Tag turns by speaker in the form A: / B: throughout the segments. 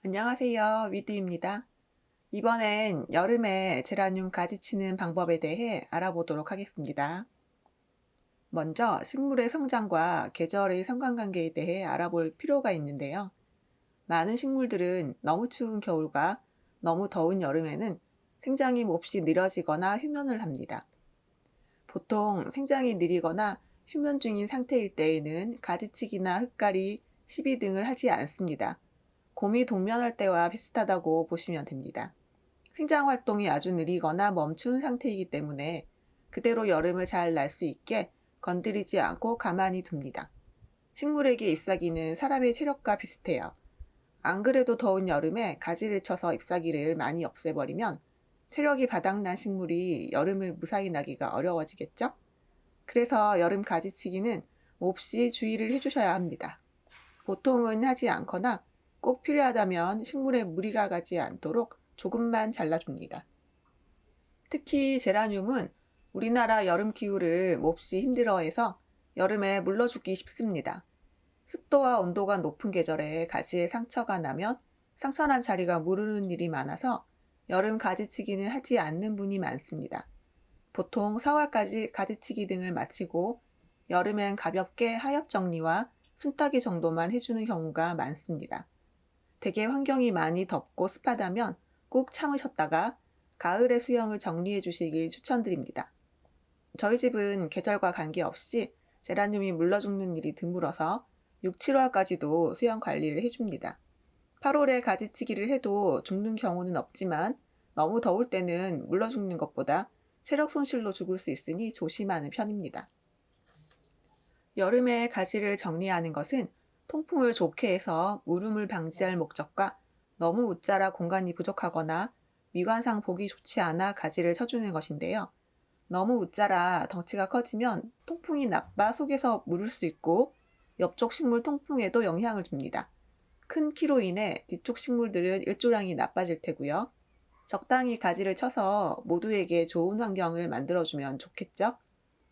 A: 안녕하세요. 위드입니다. 이번엔 여름에 제라늄 가지치는 방법에 대해 알아보도록 하겠습니다. 먼저 식물의 성장과 계절의 상관관계에 대해 알아볼 필요가 있는데요. 많은 식물들은 너무 추운 겨울과 너무 더운 여름에는 생장이 몹시 느려지거나 휴면을 합니다. 보통 생장이 느리거나 휴면 중인 상태일 때에는 가지치기나 흙갈이, 시비 등을 하지 않습니다. 곰이 동면할 때와 비슷하다고 보시면 됩니다. 생장 활동이 아주 느리거나 멈춘 상태이기 때문에 그대로 여름을 잘 날 수 있게 건드리지 않고 가만히 둡니다. 식물에게 잎사귀는 사람의 체력과 비슷해요. 안 그래도 더운 여름에 가지를 쳐서 잎사귀를 많이 없애버리면 체력이 바닥난 식물이 여름을 무사히 나기가 어려워지겠죠? 그래서 여름 가지치기는 몹시 주의를 해주셔야 합니다. 보통은 하지 않거나 꼭 필요하다면 식물에 무리가 가지 않도록 조금만 잘라줍니다. 특히 제라늄은 우리나라 여름 기후를 몹시 힘들어해서 여름에 물러 죽기 쉽습니다. 습도와 온도가 높은 계절에 가지에 상처가 나면 상처난 자리가 무르는 일이 많아서 여름 가지치기는 하지 않는 분이 많습니다. 보통 4월까지 가지치기 등을 마치고 여름엔 가볍게 하엽 정리와 순따기 정도만 해주는 경우가 많습니다. 대개 환경이 많이 덥고 습하다면 꼭 참으셨다가 가을의 수영을 정리해 주시길 추천드립니다. 저희 집은 계절과 관계없이 제라늄이 물러 죽는 일이 드물어서 6, 7월까지도 수영 관리를 해줍니다. 8월에 가지치기를 해도 죽는 경우는 없지만 너무 더울 때는 물러 죽는 것보다 체력 손실로 죽을 수 있으니 조심하는 편입니다. 여름에 가지를 정리하는 것은 통풍을 좋게 해서 무름을 방지할 목적과 너무 웃자라 공간이 부족하거나 미관상 보기 좋지 않아 가지를 쳐주는 것인데요. 너무 웃자라 덩치가 커지면 통풍이 나빠 속에서 무를 수 있고 옆쪽 식물 통풍에도 영향을 줍니다. 큰 키로 인해 뒤쪽 식물들은 일조량이 나빠질 테고요. 적당히 가지를 쳐서 모두에게 좋은 환경을 만들어주면 좋겠죠?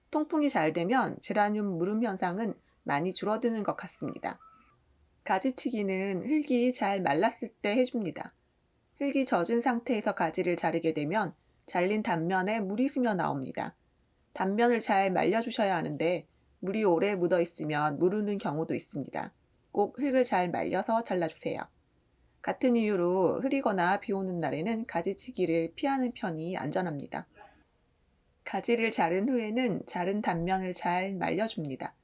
A: 통풍이 잘 되면 제라늄 무름 현상은 많이 줄어드는 것 같습니다. 가지치기는 흙이 잘 말랐을 때 해줍니다. 흙이 젖은 상태에서 가지를 자르게 되면 잘린 단면에 물이 스며 나옵니다. 단면을 잘 말려주셔야 하는데 물이 오래 묻어 있으면 무르는 경우도 있습니다. 꼭 흙을 잘 말려서 잘라주세요. 같은 이유로 흐리거나 비 오는 날에는 가지치기를 피하는 편이 안전합니다. 가지를 자른 후에는 자른 단면을 잘 말려줍니다.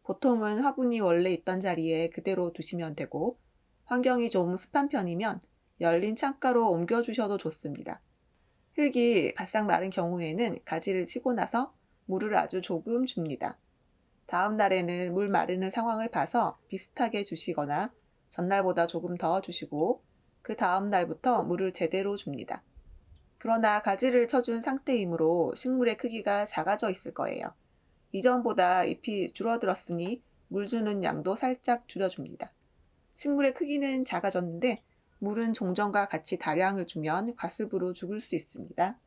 A: 보통은 화분이 원래 있던 자리에 그대로 두시면 되고 환경이 좀 습한 편이면 열린 창가로 옮겨주셔도 좋습니다. 흙이 바싹 마른 경우에는 가지를 치고 나서 물을 아주 조금 줍니다. 다음 날에는 물 마르는 상황을 봐서 비슷하게 주시거나 전날보다 조금 더 주시고 그 다음 날부터 물을 제대로 줍니다. 그러나 가지를 쳐준 상태이므로 식물의 크기가 작아져 있을 거예요. 이전보다 잎이 줄어들었으니 물 주는 양도 살짝 줄여줍니다. 식물의 크기는 작아졌는데 물은 종전과 같이 다량을 주면 과습으로 죽을 수 있습니다.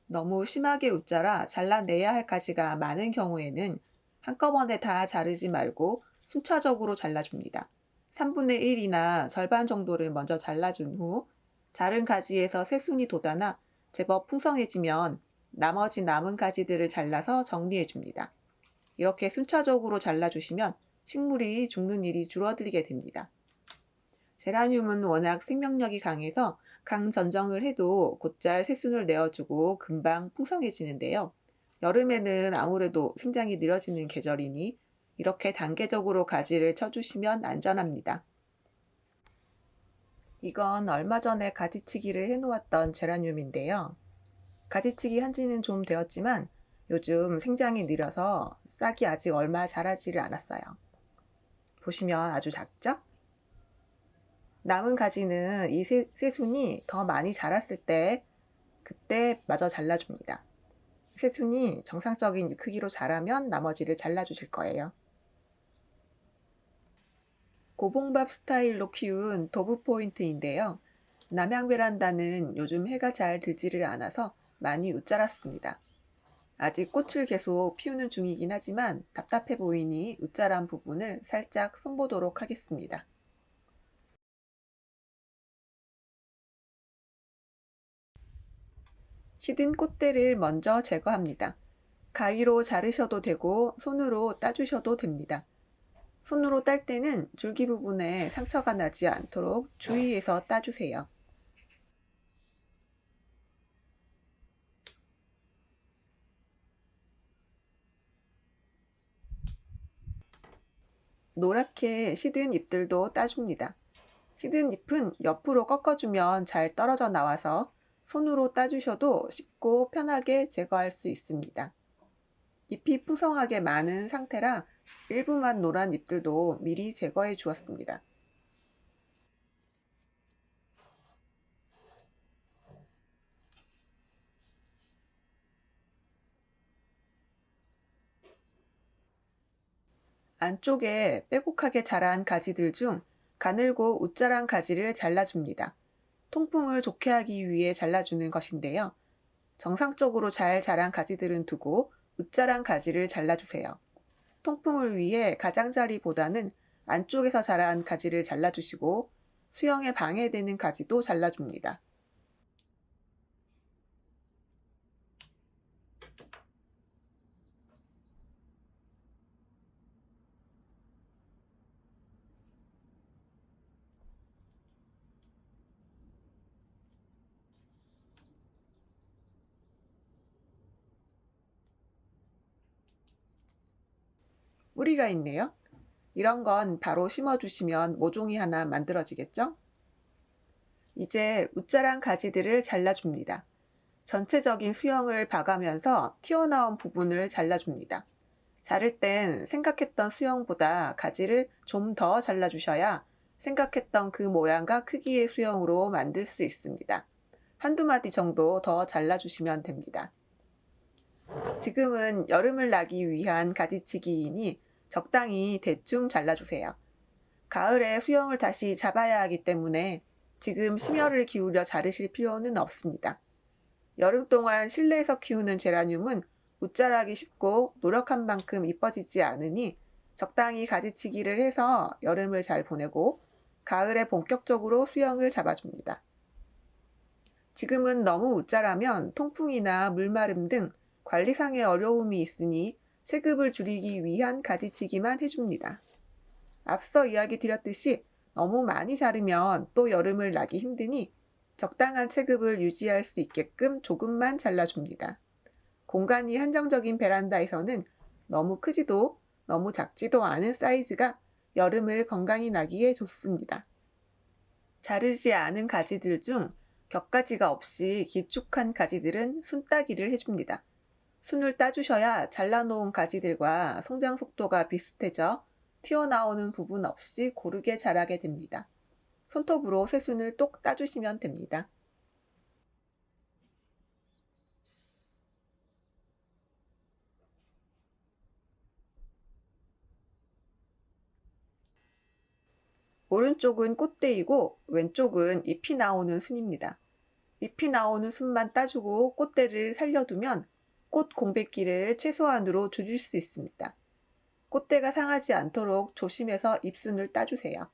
A: 너무 심하게 웃자라 잘라내야 할 가지가 많은 경우에는 한꺼번에 다 자르지 말고 순차적으로 잘라줍니다. 3분의 1이나 절반 정도를 먼저 잘라준 후 자른 가지에서 새순이 돋아나 제법 풍성해지면 나머지 남은 가지들을 잘라서 정리해줍니다. 이렇게 순차적으로 잘라주시면 식물이 죽는 일이 줄어들게 됩니다. 제라늄은 워낙 생명력이 강해서 강전정을 해도 곧잘 새순을 내어주고 금방 풍성해지는데요. 여름에는 아무래도 생장이 느려지는 계절이니 이렇게 단계적으로 가지를 쳐주시면 안전합니다. 이건 얼마 전에 가지치기를 해놓았던 제라늄인데요. 가지치기 한지는 좀 되었지만 요즘 생장이 느려서 싹이 아직 얼마 자라지를 않았어요. 보시면 아주 작죠? 남은 가지는 이 새순이 더 많이 자랐을 때 그때 마저 잘라줍니다. 새순이 정상적인 크기로 자라면 나머지를 잘라주실 거예요. 고봉밥 스타일로 키운 도브 포인트인데요. 남향 베란다는 요즘 해가 잘 들지를 않아서 많이 웃자랐습니다. 아직 꽃을 계속 피우는 중이긴 하지만 답답해 보이니 웃자란 부분을 살짝 손보도록 하겠습니다. 시든 꽃대를 먼저 제거합니다. 가위로 자르셔도 되고 손으로 따주셔도 됩니다. 손으로 딸 때는 줄기 부분에 상처가 나지 않도록 주의해서 따주세요. 노랗게 시든 잎들도 따줍니다. 시든 잎은 옆으로 꺾어주면 잘 떨어져 나와서 손으로 따주셔도 쉽고 편하게 제거할 수 있습니다. 잎이 풍성하게 많은 상태라 일부만 노란 잎들도 미리 제거해 주었습니다. 안쪽에 빼곡하게 자란 가지들 중 가늘고 웃자란 가지를 잘라줍니다. 통풍을 좋게 하기 위해 잘라주는 것인데요. 정상적으로 잘 자란 가지들은 두고 웃자란 가지를 잘라주세요. 통풍을 위해 가장자리보다는 안쪽에서 자란 가지를 잘라주시고 수영에 방해되는 가지도 잘라줍니다. 뿌리가 있네요. 이런 건 바로 심어주시면 모종이 하나 만들어지겠죠? 이제 웃자란 가지들을 잘라줍니다. 전체적인 수영을 봐가면서 튀어나온 부분을 잘라줍니다. 자를 땐 생각했던 수영보다 가지를 좀 더 잘라주셔야 생각했던 그 모양과 크기의 수영으로 만들 수 있습니다. 한두 마디 정도 더 잘라주시면 됩니다. 지금은 여름을 나기 위한 가지치기이니 적당히 대충 잘라주세요. 가을에 수영을 다시 잡아야 하기 때문에 지금 심혈을 기울여 자르실 필요는 없습니다. 여름 동안 실내에서 키우는 제라늄은 웃자라기 쉽고 노력한 만큼 이뻐지지 않으니 적당히 가지치기를 해서 여름을 잘 보내고 가을에 본격적으로 수영을 잡아줍니다. 지금은 너무 웃자라면 통풍이나 물마름 등 관리상의 어려움이 있으니 체급을 줄이기 위한 가지치기만 해줍니다. 앞서 이야기 드렸듯이 너무 많이 자르면 또 여름을 나기 힘드니 적당한 체급을 유지할 수 있게끔 조금만 잘라줍니다. 공간이 한정적인 베란다에서는 너무 크지도 너무 작지도 않은 사이즈가 여름을 건강히 나기에 좋습니다. 자르지 않은 가지들 중 격가지가 없이 길쭉한 가지들은 순 따기를 해줍니다. 순을 따주셔야 잘라놓은 가지들과 성장 속도가 비슷해져 튀어나오는 부분 없이 고르게 자라게 됩니다. 손톱으로 새순을 똑 따주시면 됩니다. 오른쪽은 꽃대이고 왼쪽은 잎이 나오는 순입니다. 잎이 나오는 순만 따주고 꽃대를 살려두면 꽃 공백기를 최소한으로 줄일 수 있습니다. 꽃대가 상하지 않도록 조심해서 잎순을 따주세요.